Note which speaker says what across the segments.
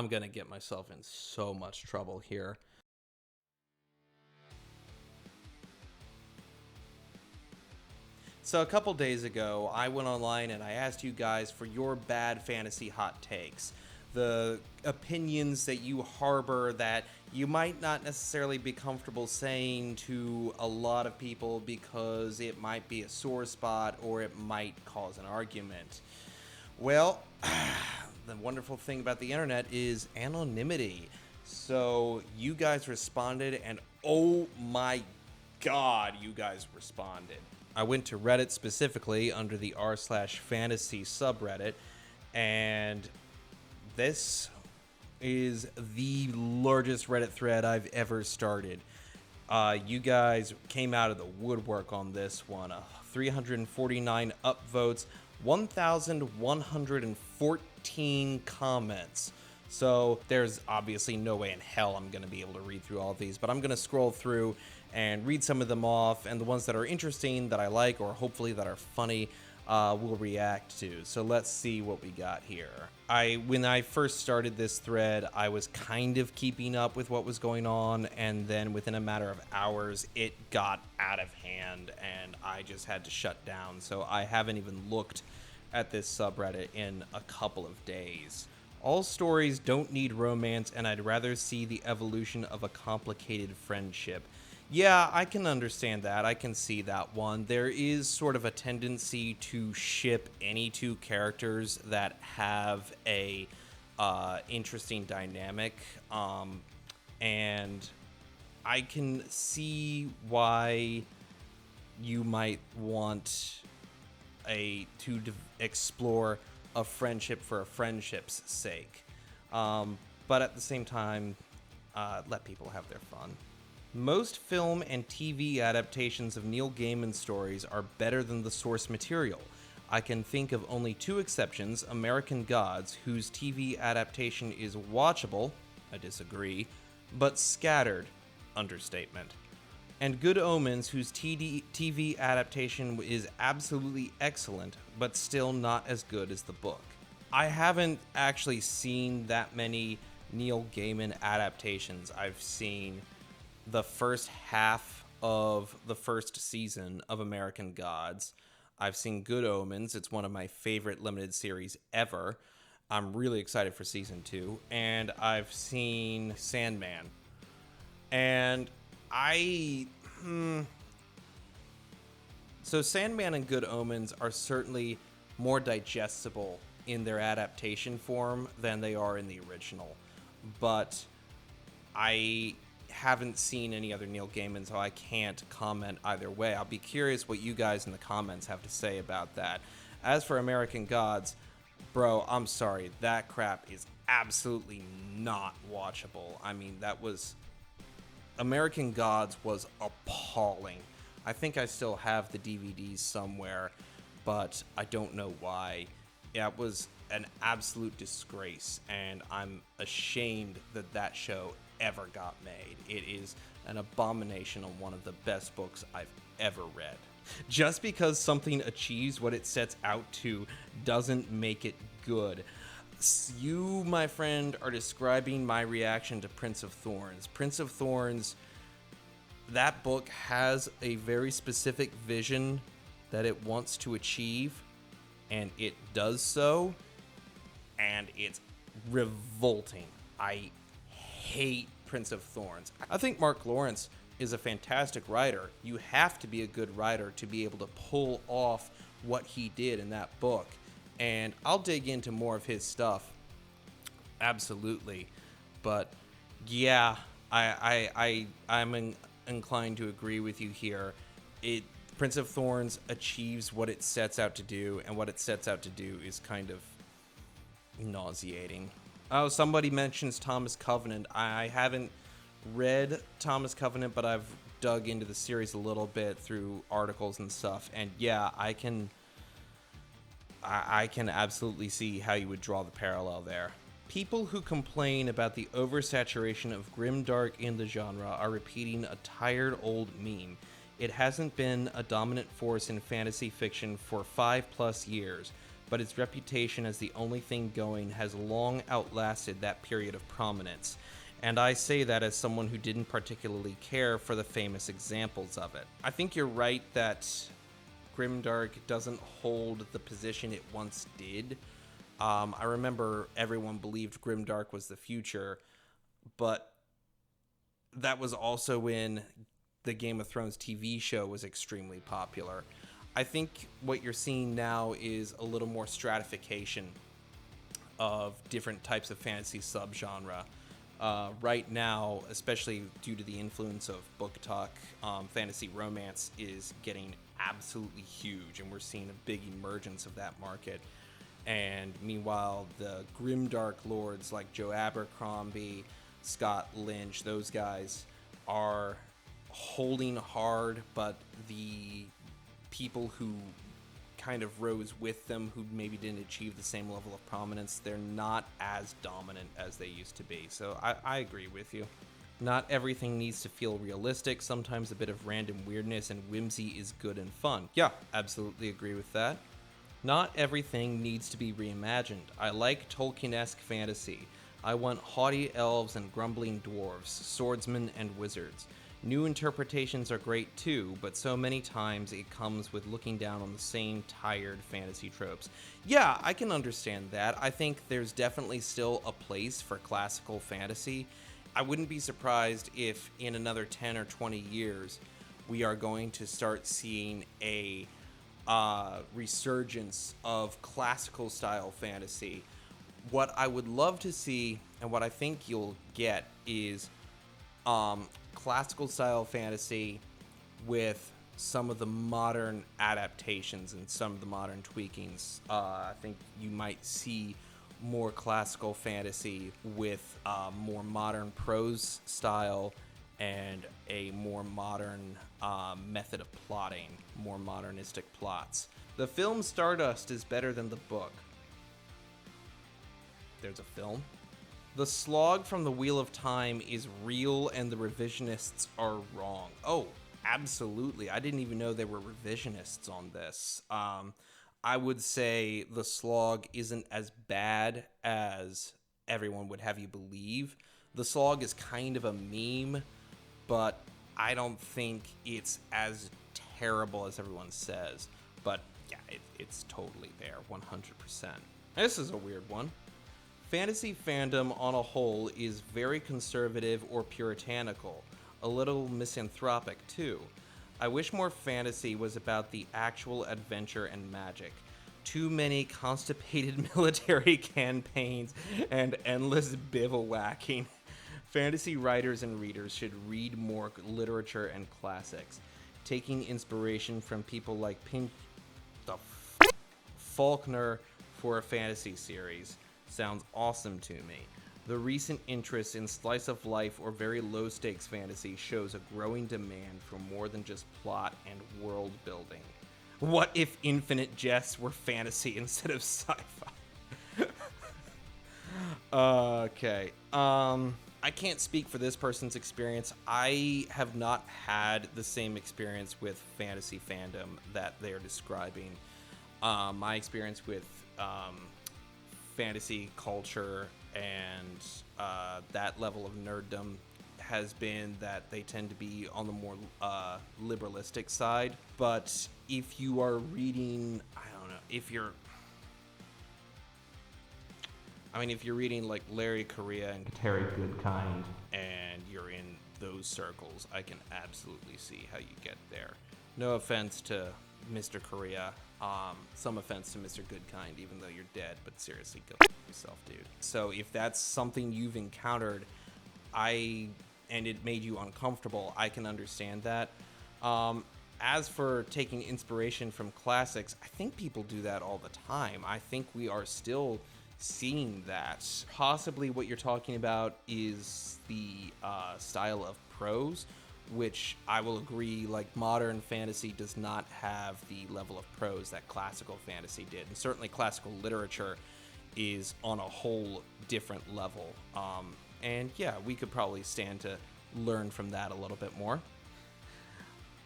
Speaker 1: I'm going to get myself in so much trouble here. So a couple days ago, I went online and I asked you guys for your bad fantasy hot takes. The opinions that you harbor that you might not necessarily be comfortable saying to a lot of people because it might be a sore spot or it might cause an argument. Well, the wonderful thing about the internet is anonymity. So you guys responded, and oh my god, you guys responded. I went to Reddit specifically under the r/fantasy subreddit, and this is the largest Reddit thread I've ever started. You guys came out of the woodwork on this one. 349 upvotes, 1,114 comments. So there's obviously no way in hell I'm going to be able to read through all of these, but I'm going to scroll through and read some of them off, and the ones that are interesting, that I like, or hopefully that are funny, we'll react to. So let's see what we got here. When I first started this thread, I was kind of keeping up with what was going on, and then within a matter of hours, it got out of hand, and I just had to shut down. So I haven't even looked at this subreddit in a couple of days. All stories don't need romance, and I'd rather see the evolution of a complicated friendship. Yeah, I can understand that. I can see that one. There is sort of a tendency to ship any two characters that have a interesting dynamic, and I can see why you might want to explore a friendship for a friendship's sake, but at the same time, let people have their fun. Most film and TV adaptations of Neil Gaiman's stories are better than the source material. I can think of only two exceptions: American Gods, whose TV adaptation is watchable, I disagree, but scattered, understatement, and Good Omens, whose TV adaptation is absolutely excellent, but still not as good as the book. I haven't actually seen that many Neil Gaiman adaptations. I've seen the first half of the first season of American Gods. I've seen Good Omens. It's one of my favorite limited series ever. I'm really excited for season 2. And I've seen Sandman. And So Sandman and Good Omens are certainly more digestible in their adaptation form than they are in the original. But I haven't seen any other Neil Gaiman, so I can't comment either way. I'll be curious what you guys in the comments have to say about that. As for American Gods, bro, I'm sorry, that crap is absolutely not watchable. I mean, American Gods was appalling. I think I still have the DVDs somewhere, but I don't know why. It was an absolute disgrace, and I'm ashamed that that show ever got made. It is an abomination on one of the best books I've ever read. Just because something achieves what it sets out to doesn't make it good. You, my friend, are describing my reaction to Prince of Thorns. Prince of Thorns, that book has a very specific vision that it wants to achieve, and it does so, and it's revolting. I hate Prince of Thorns. I think Mark Lawrence is a fantastic writer. You have to be a good writer to be able to pull off what he did in that book. And I'll dig into more of his stuff, absolutely. But yeah, I'm inclined to agree with you here. Prince of Thorns achieves what it sets out to do, and what it sets out to do is kind of nauseating. Oh, somebody mentions Thomas Covenant. I haven't read Thomas Covenant, but I've dug into the series a little bit through articles and stuff, and yeah, I can absolutely see how you would draw the parallel there. People who complain about the oversaturation of grimdark in the genre are repeating a tired old meme. It hasn't been a dominant force in fantasy fiction for 5+ years. but its reputation as the only thing going has long outlasted that period of prominence. And I say that as someone who didn't particularly care for the famous examples of it. I think you're right that Grimdark doesn't hold the position it once did. I remember everyone believed Grimdark was the future, but that was also when the Game of Thrones TV show was extremely popular. I think what you're seeing now is a little more stratification of different types of fantasy subgenre. Right now, especially due to the influence of book talk, fantasy romance is getting absolutely huge, and we're seeing a big emergence of that market. And meanwhile, the grimdark lords like Joe Abercrombie, Scott Lynch, those guys are holding hard, but the people who kind of rose with them, who maybe didn't achieve the same level of prominence, they're not as dominant as they used to be. So I agree with you. Not everything needs to feel realistic. Sometimes a bit of random weirdness and whimsy is good and fun. Yeah, absolutely agree with that. Not everything needs to be reimagined. I like Tolkien-esque fantasy. I want haughty elves and grumbling dwarves, swordsmen and wizards. New interpretations are great too, but so many times it comes with looking down on the same tired fantasy tropes. Yeah, I can understand that. I think there's definitely still a place for classical fantasy. I wouldn't be surprised if in another 10 or 20 years we are going to start seeing a resurgence of classical style fantasy. What I would love to see, and what I think you'll get, is classical style fantasy with some of the modern adaptations and some of the modern tweakings. I think you might see more classical fantasy with more modern prose style and a more modern method of plotting, more modernistic plots. The film Stardust is better than the book. There's a film? The slog from the Wheel of Time is real and the revisionists are wrong. Oh, absolutely. I didn't even know there were revisionists on this. I would say the slog isn't as bad as everyone would have you believe. The slog is kind of a meme, but I don't think it's as terrible as everyone says. But yeah, it's totally there, 100%. This is a weird one. Fantasy fandom on a whole is very conservative or puritanical, a little misanthropic too. I wish more fantasy was about the actual adventure and magic. Too many constipated military campaigns and endless bivouacking. Fantasy writers and readers should read more literature and classics, taking inspiration from people like Faulkner for a fantasy series. Sounds awesome to me. The recent interest in slice of life or very low stakes fantasy shows a growing demand for more than just plot and world building. What if Infinite Jest were fantasy instead of sci-fi? Okay. I can't speak for this person's experience. I have not had the same experience with fantasy fandom that they're describing. My experience with fantasy culture and that level of nerddom has been that they tend to be on the more liberalistic side. But if you are reading, I don't know, if you're reading like Larry Correia and Terry Goodkind and you're in those circles, I can absolutely see how you get there. No offense to Mr. Correia, some offense to Mr. Goodkind, even though you're dead, but seriously, go f*** yourself, dude. So if that's something you've encountered, and it made you uncomfortable, I can understand that. As for taking inspiration from classics, I think people do that all the time. I think we are still seeing that. Possibly what you're talking about is the style of prose, which I will agree, like, modern fantasy does not have the level of prose that classical fantasy did. And certainly classical literature is on a whole different level. And yeah, we could probably stand to learn from that a little bit more.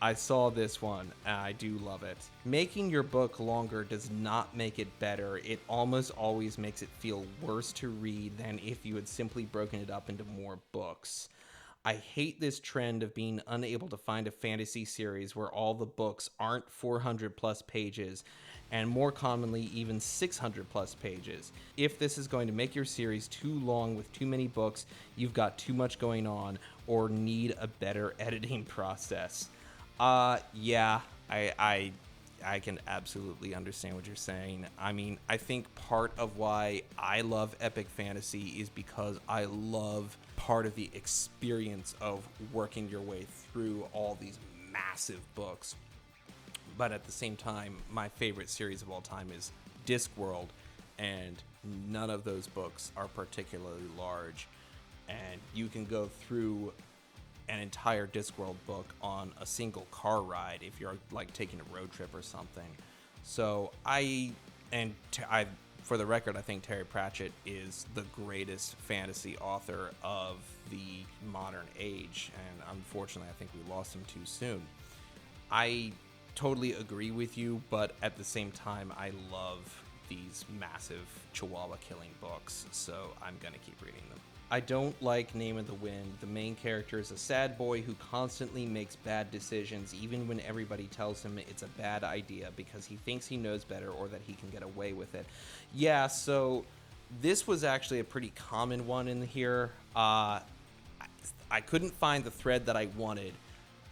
Speaker 1: I saw this one and I do love it. Making your book longer does not make it better. It almost always makes it feel worse to read than if you had simply broken it up into more books. I hate this trend of being unable to find a fantasy series where all the books aren't 400 plus pages, and more commonly, even 600 plus pages. If this is going to make your series too long with too many books, you've got too much going on or need a better editing process. Yeah, I can absolutely understand what you're saying. I mean, I think part of why I love epic fantasy is because I love part of the experience of working your way through all these massive books. But at the same time, my favorite series of all time is Discworld, and none of those books are particularly large. And you can go through an entire Discworld book on a single car ride if you're like taking a road trip or something. So for the record, I think Terry Pratchett is the greatest fantasy author of the modern age, and unfortunately, I think we lost him too soon. I totally agree with you, but at the same time, I love these massive chihuahua killing books, so I'm gonna keep reading them. I don't like Name of the Wind. The main character is a sad boy who constantly makes bad decisions, even when everybody tells him it's a bad idea because he thinks he knows better or that he can get away with it. Yeah, so this was actually a pretty common one in here. I couldn't find the thread that I wanted,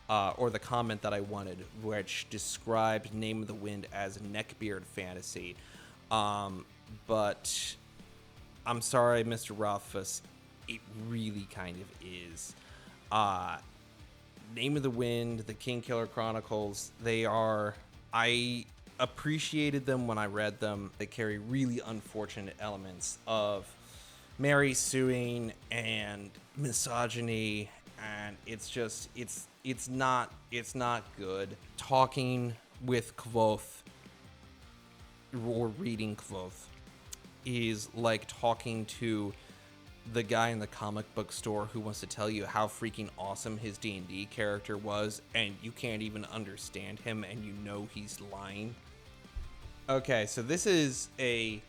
Speaker 1: or the comment that I wanted, which described Name of the Wind as neckbeard fantasy. But I'm sorry, Mr. Rothfuss, it really kind of is. Name of the Wind, the Kingkiller Chronicles, I appreciated them when I read them. They carry really unfortunate elements of Mary suing and misogyny, and it's not good. Talking with Kvothe or reading Kvothe is like talking to the guy in the comic book store who wants to tell you how freaking awesome his D&D character was, and you can't even understand him, and you know he's lying. Okay, so this is a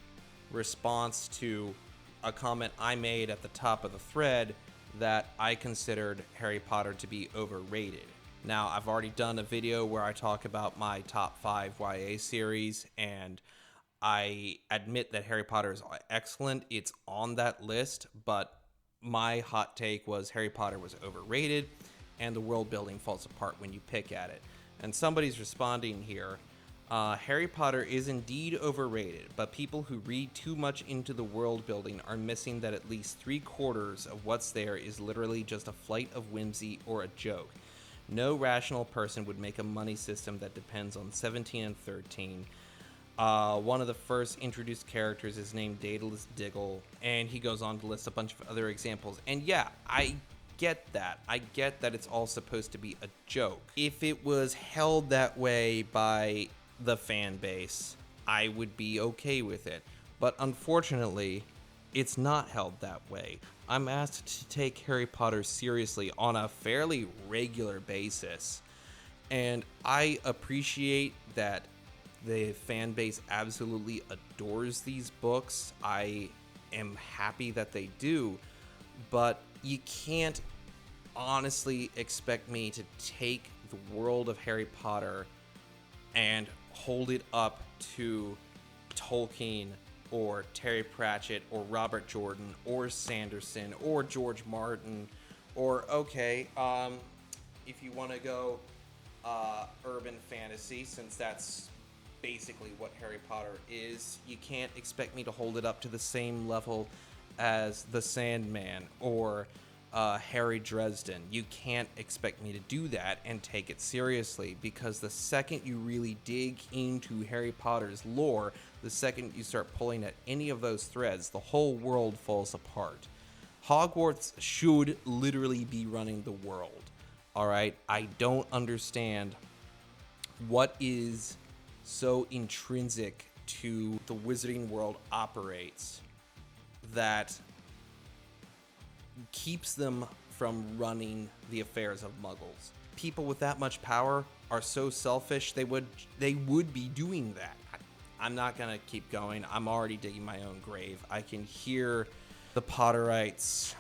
Speaker 1: response to a comment I made at the top of the thread that I considered Harry Potter to be overrated. Now, I've already done a video where I talk about my top 5 YA series, and I admit that Harry Potter is excellent. It's on that list, but my hot take was Harry Potter was overrated and the world building falls apart when you pick at it. And somebody's responding here. Harry Potter is indeed overrated, but people who read too much into the world building are missing that at least 3/4 of what's there is literally just a flight of whimsy or a joke. No rational person would make a money system that depends on 17 and 13. One of the first introduced characters is named Daedalus Diggle, and he goes on to list a bunch of other examples. And yeah, I get that. I get that it's all supposed to be a joke. If it was held that way by the fan base, I would be okay with it. But unfortunately, it's not held that way. I'm asked to take Harry Potter seriously on a fairly regular basis, and I appreciate that the fan base absolutely adores these books. I am happy that they do, but you can't honestly expect me to take the world of Harry Potter and hold it up to Tolkien or Terry Pratchett or Robert Jordan or Sanderson or George Martin or, if you want to go urban fantasy, since that's basically what Harry Potter is, you can't expect me to hold it up to the same level as The Sandman or Harry Dresden. You can't expect me to do that and take it seriously, because the second you really dig into Harry Potter's lore, the second you start pulling at any of those threads, the whole world falls apart. Hogwarts should literally be running the world, all right? I don't understand what is so intrinsic to the wizarding world operates that keeps them from running the affairs of muggles. people with that much power are so selfish, they would be doing that. I'm not gonna keep going. I'm already digging my own grave. I can hear the Potterites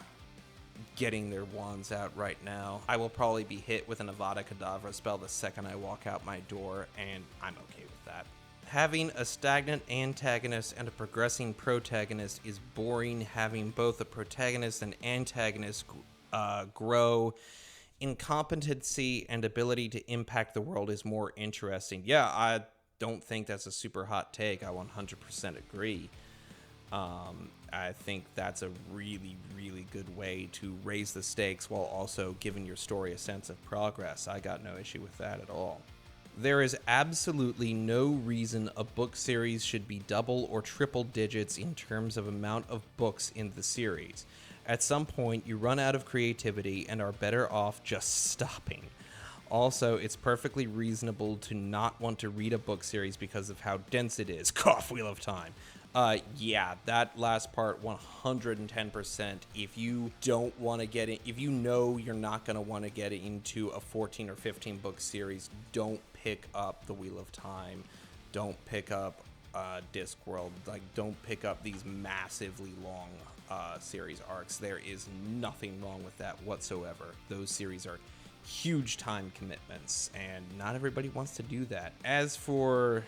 Speaker 1: getting their wands out right now. I will probably be hit with an Avada Kedavra spell the second I walk out my door, and I'm okay with that. Having a stagnant antagonist and a progressing protagonist is boring. Having both a protagonist and antagonist grow, incompetency and ability to impact the world is more interesting. Yeah, I don't think that's a super hot take. I 100% agree. I think that's a really, really good way to raise the stakes while also giving your story a sense of progress. I got no issue with that at all. There is absolutely no reason a book series should be double or triple digits in terms of amount of books in the series. At some point, you run out of creativity and are better off just stopping. Also, it's perfectly reasonable to not want to read a book series because of how dense it is. Cough, Wheel of Time. Yeah, that last part, 110%. If you don't want to get it, if you know you're not going to want to get into a 14 or 15 book series, don't pick up The Wheel of Time. Don't pick up Discworld. Like, don't pick up these massively long series arcs. There is nothing wrong with that whatsoever. Those series are huge time commitments, and not everybody wants to do that. As for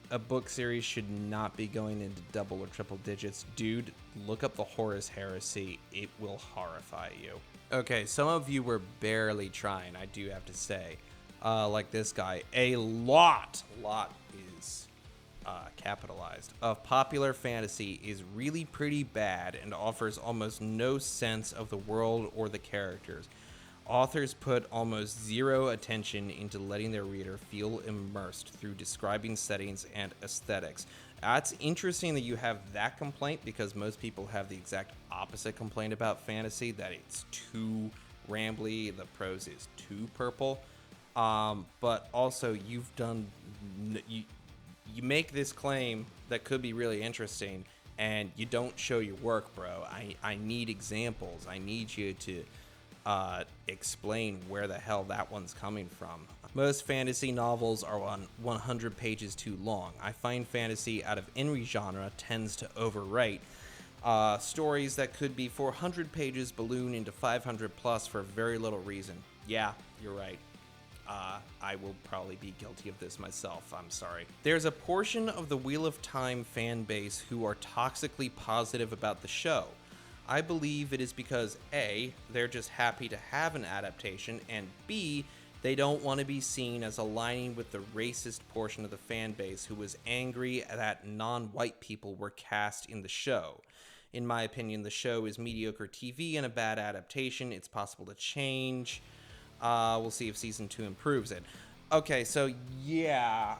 Speaker 1: a book series should not be going into double or triple digits, dude, look up the Horus Heresy. It will horrify you. Okay, some of you were barely trying, I do have to say. Like this guy, a lot is capitalized, of popular fantasy is really pretty bad and offers almost no sense of the world or the characters. Authors put almost zero attention into letting their reader feel immersed through describing settings and aesthetics. It's interesting that you have that complaint, because most people have the exact opposite complaint about fantasy, that it's too rambly, the prose is too purple. But also you make this claim that could be really interesting, and you don't show your work, bro. I need examples. I need you to explain where the hell that one's coming from. Most fantasy novels are 100 pages too long. I find fantasy out of any genre tends to overwrite. Stories that could be 400 pages balloon into 500 plus for very little reason. Yeah, you're right. I will probably be guilty of this myself. I'm sorry. There's a portion of the Wheel of Time fan base who are toxically positive about the show. I believe it is because A, they're just happy to have an adaptation, and B, they don't want to be seen as aligning with the racist portion of the fan base who was angry that non-white people were cast in the show. In my opinion, the show is mediocre TV and a bad adaptation. It's possible to change. We'll see if season 2 improves it. Okay, so yeah,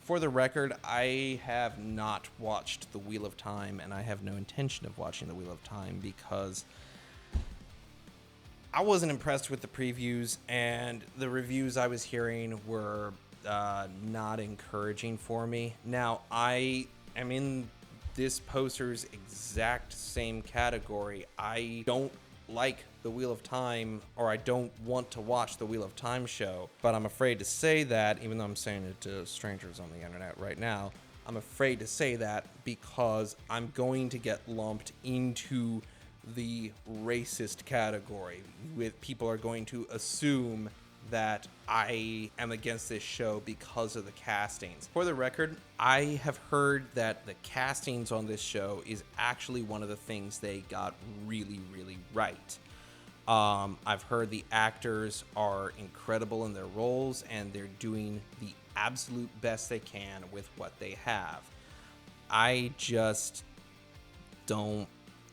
Speaker 1: for the record, I have not watched The Wheel of Time, and I have no intention of watching The Wheel of Time because I wasn't impressed with the previews, and the reviews I was hearing were not encouraging for me. Now, I am in this poster's exact same category. I don't like The Wheel of Time, or I don't want to watch The Wheel of Time show, but I'm afraid to say that, even though I'm saying it to strangers on the internet right now. I'm afraid to say that because I'm going to get lumped into the racist category. With people are going to assume that I am against this show because of the castings. For the record, I have heard that the castings on this show is actually one of the things they got really, really right. I've heard the actors are incredible in their roles, and they're doing the absolute best they can with what they have. I just don't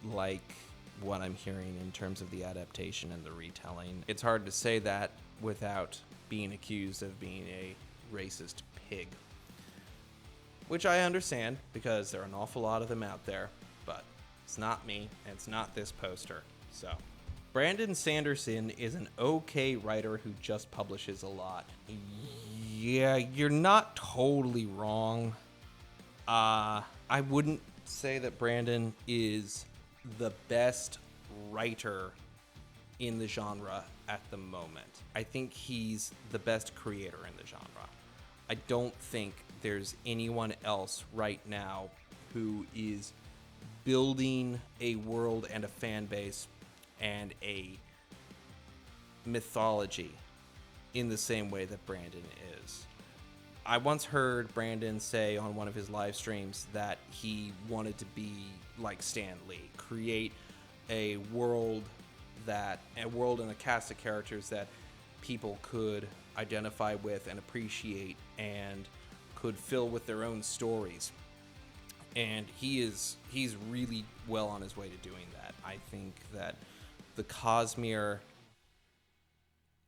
Speaker 1: like what I'm hearing in terms of the adaptation and the retelling. It's hard to say that without being accused of being a racist pig, which I understand because there are an awful lot of them out there, but it's not me and it's not this poster. So Brandon Sanderson is an okay writer who just publishes a lot. Yeah, you're not totally wrong. I wouldn't say that Brandon is the best writer in the genre at the moment. I think he's the best creator in the genre. I don't think there's anyone else right now who is building a world and a fan base and a mythology in the same way that Brandon is. I once heard Brandon say on one of his live streams that he wanted to be like Stan Lee, create a world and a cast of characters that people could identify with and appreciate and could fill with their own stories. And he's really well on his way to doing that. I think that the Cosmere,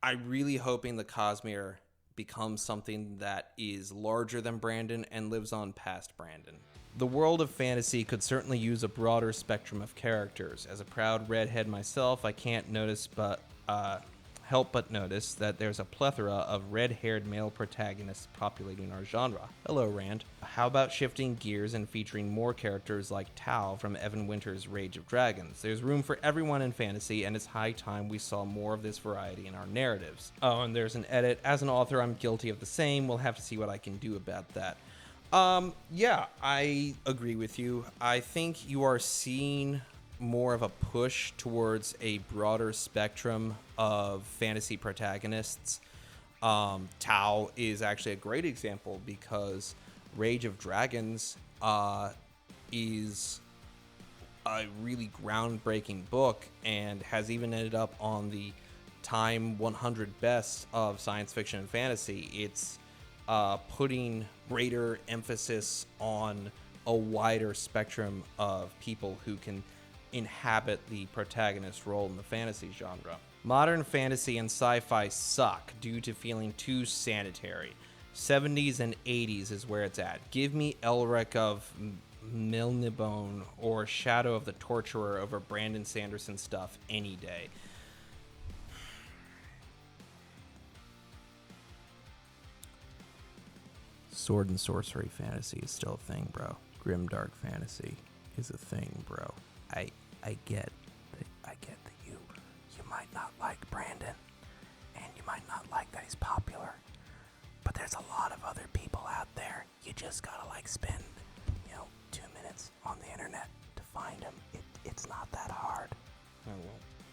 Speaker 1: I'm really hoping the Cosmere becomes something that is larger than Brandon and lives on past Brandon. The world of fantasy could certainly use a broader spectrum of characters. As a proud redhead myself, I can't help but notice that there's a plethora of red-haired male protagonists populating our genre. Hello, Rand. How about shifting gears and featuring more characters like Tau from Evan Winter's Rage of Dragons? There's room for everyone in fantasy, and it's high time we saw more of this variety in our narratives. Oh, and there's an edit. As an author, I'm guilty of the same. We'll have to see what I can do about that. Yeah, I agree with you. I think you are seeing more of a push towards a broader spectrum of fantasy protagonists. Tau is actually a great example because Rage of Dragons is a really groundbreaking book and has even ended up on the Time 100 Best of Science Fiction and Fantasy. It's putting greater emphasis on a wider spectrum of people who can inhabit the protagonist role in the fantasy genre. Modern fantasy and sci-fi suck due to feeling too sanitary. 70s and 80s is where it's at. Give me Elric of Melniboné or Shadow of the Torturer over Brandon Sanderson stuff any day. Sword and sorcery fantasy is still a thing, bro. Grimdark fantasy is a thing, bro. I get that you might not like Brandon, and you might not like that he's popular, but there's a lot of other people out there. You just gotta spend 2 minutes on the internet to find him. It's not that hard. Oh,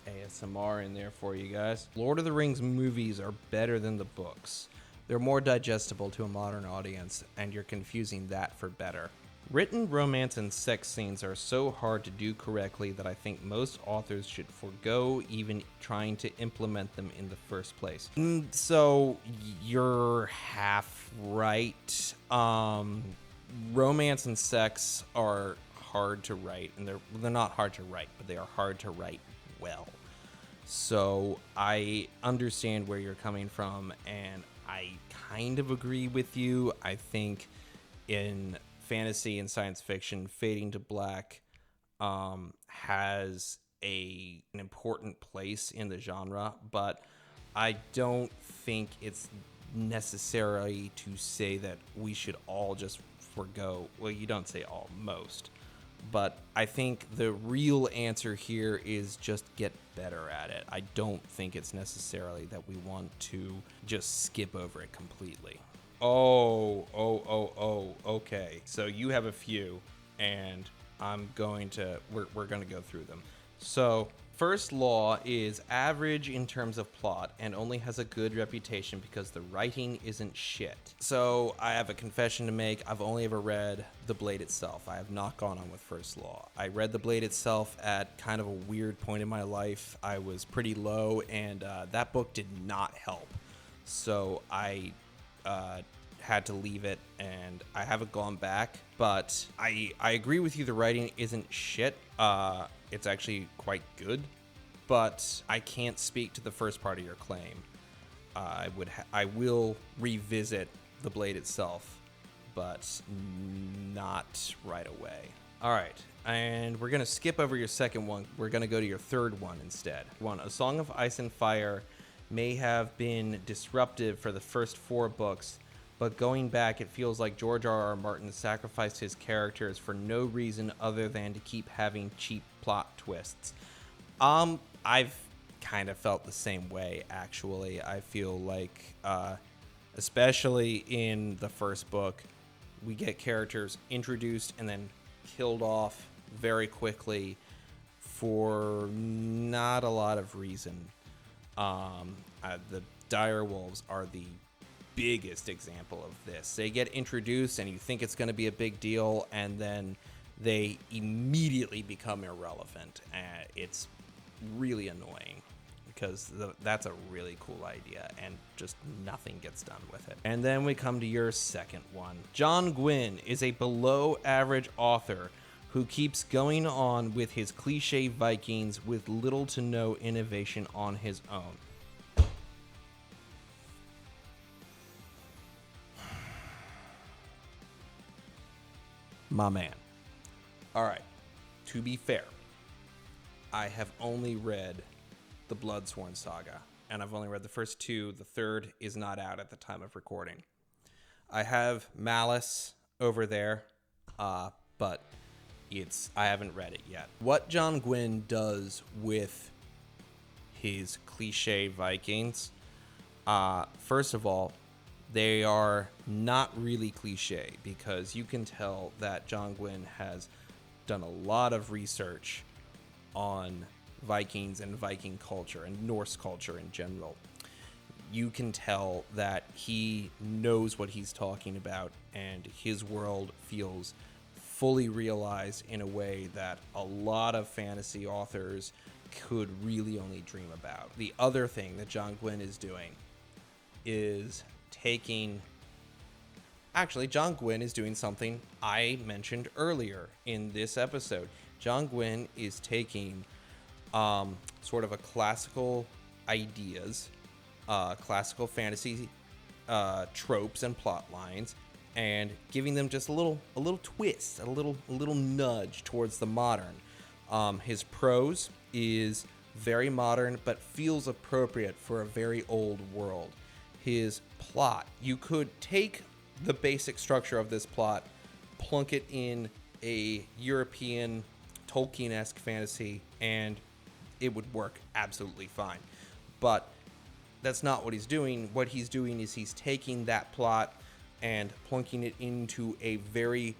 Speaker 1: well, ASMR in there for you guys. Lord of the Rings movies are better than the books. They're more digestible to a modern audience, and you're confusing that for better. Written romance and sex scenes are so hard to do correctly that I think most authors should forego even trying to implement them in the first place. So you're half right. Romance and sex are hard to write, and they're not hard to write, but they are hard to write well. So I understand where you're coming from, and I kind of agree with you. I think in fantasy and science fiction, Fading to Black has an important place in the genre, but I don't think it's necessary to say that we should all just forgo. Well, you don't say all, most. But I think the real answer here is just get better at it. I don't think it's necessarily that we want to just skip over it completely. Okay. So you have a few, and we're going to go through them. So first law is average in terms of plot and only has a good reputation because the writing isn't shit. So I have a confession to make. I've only ever read The Blade itself. I have not gone on with First Law. I read The Blade itself at kind of a weird point in my life. I was pretty low, and that book did not help. So I had to leave it, and I haven't gone back. But I agree with you. The writing isn't shit. It's actually quite good, but I can't speak to the first part of your claim. I will revisit The Blade itself, but not right away. All right, and we're gonna skip over your second one. We're gonna go to your third one instead. A Song of Ice and Fire may have been disruptive for the first 4 books, but going back, it feels like George R.R. Martin sacrificed his characters for no reason other than to keep having cheap plot twists. I've kind of felt the same way, actually. I feel like, especially in the first book, we get characters introduced and then killed off very quickly for not a lot of reason. The dire wolves are the biggest example of this. They get introduced and you think it's going to be a big deal, and then they immediately become irrelevant. It's really annoying because that's a really cool idea and just nothing gets done with it. And then we come to your second one. John Gwynne is a below average author who keeps going on with his cliche Vikings with little to no innovation on his own. My man. All right, to be fair, I have only read the Bloodsworn Saga, and I've only read the first two. The third is not out at the time of recording. I have Malice over there, but I haven't read it yet. What John Gwynne does with his cliche Vikings, first of all, they are not really cliche, because you can tell that John Gwynne has done a lot of research on Vikings and Viking culture and Norse culture in general. You can tell that he knows what he's talking about, and his world feels fully realized in a way that a lot of fantasy authors could really only dream about. The other thing that John Gwynne is doing is John Gwynne is doing something I mentioned earlier in this episode. John Gwynne is taking sort of a classical ideas, classical fantasy tropes and plot lines, and giving them just a little twist, a little nudge towards the modern. His prose is very modern, but feels appropriate for a very old world. His plot, you could take the basic structure of this plot, plunk it in a European Tolkien-esque fantasy, and it would work absolutely fine. But that's not what he's doing. What he's doing is he's taking that plot and plunking it into a very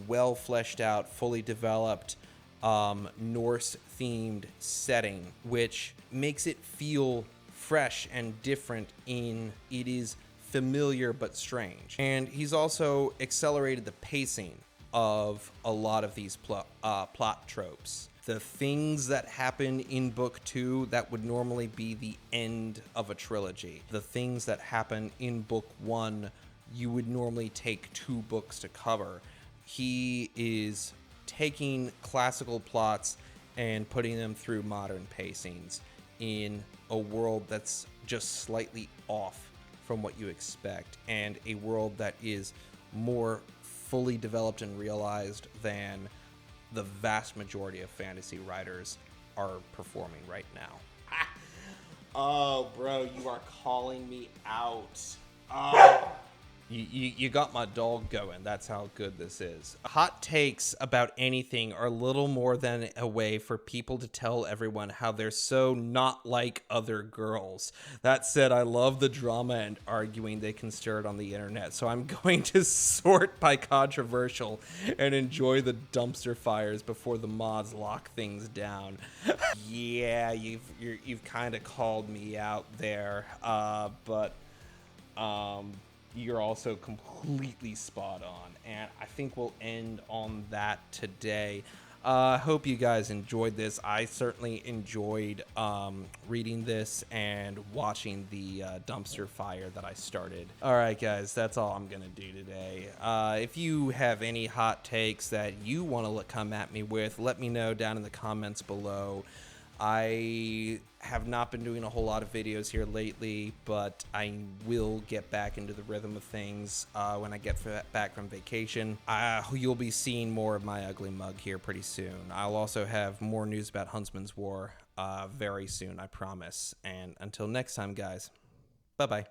Speaker 1: well fleshed out, fully developed Norse-themed setting, which makes it feel fresh and different in it is familiar but strange. And he's also accelerated the pacing of a lot of these plot tropes. The things that happen in book 2 that would normally be the end of a trilogy. The things that happen in book 1 you would normally take 2 books to cover. He is taking classical plots and putting them through modern pacings in a world that's just slightly off from what you expect, and a world that is more fully developed and realized than the vast majority of fantasy writers are performing right now. Oh, bro, you are calling me out. Oh. You got my dog going. That's how good this is. Hot takes about anything are little more than a way for people to tell everyone how they're so not like other girls. That said, I love the drama and arguing they can stir on the internet, so I'm going to sort by controversial and enjoy the dumpster fires before the mods lock things down. Yeah, you've kind of called me out there, but you're also completely spot on, and I think we'll end on that today. Hope you guys enjoyed this. I certainly enjoyed reading this and watching the dumpster fire that I started. All right, guys, that's all I'm gonna do today. If you have any hot takes that you want to come at me with, let me know down in the comments below. I have not been doing a whole lot of videos here lately, but I will get back into the rhythm of things when I get back from vacation. You'll be seeing more of my ugly mug here pretty soon. I'll also have more news about Huntsman's War very soon, I promise. And until next time, guys, bye-bye.